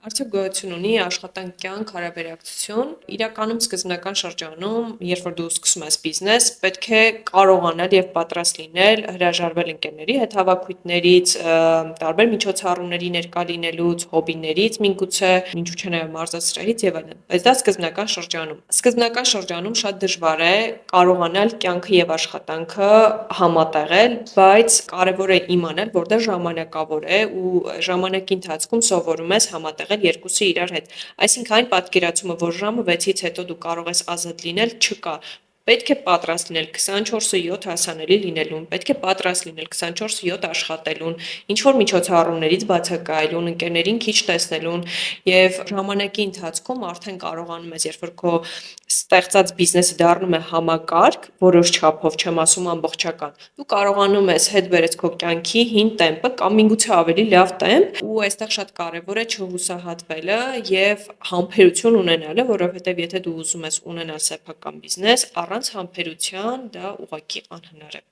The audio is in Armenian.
Արդյոք գոյություն ունի աշխատանք կյանք հարաբերակցություն։ Իրականում սկզբնական շրջանում, երբ որ դու սկսում ես բիզնես, պետք է կարողանալ եւ պատրաստ լինել հրաժարվել ընկերների հետ, հավաքույթներից, տարբեր միջոցառումների ներկա լինելուց, հոբիներից, միգուցե, ինչու՞ չէ նաեւ մարզասրահից եւ այլն։ Բայց դա սկզբնական շրջանում։ Սկզբնական շրջանում շատ դժվար է կարողանալ կյանքը եւ աշխատանքը համատեղել, բայց կարեւոր է իմանալ, որ դա ժամանակավոր է ու ժամանակի ընթացքում սովորում ես համատեղել երկուսը իրար հետ։ Այսինքն այն պատկերացումը, որ ժամը 6-ից հետո դու կարող ես ազատ լինել, չկա։ Պետք է պատրաստ լինել 24/7 հասանելի լինելուն, պետք է պատրաստ լինել 24/7 աշխատելուն, ինչ-որ միջոցառումներից բացակայելուն, ընկերներին քիչ տեսնելուն եւ ժամանակի ընթացքում արդեն կարողանում ես, երբ որ քո ստեղծած բիզնեսը դառնում է համակարգ, որոշ չափով, չեմ ասում ամբողջական, դու կարողանում ես հետ բերես քո կյանքի հին տեմպը կամ միգուցե ավելի լավ տեմպ ու այստեղ շատ կարեւոր է չհուսահատվելը եւ համբերություն ունենալը, որովհետեւ եթե դու ուզում ես ունենալ սեփական բիզնես, առանց համբերության դա ուղղակի անհնար է։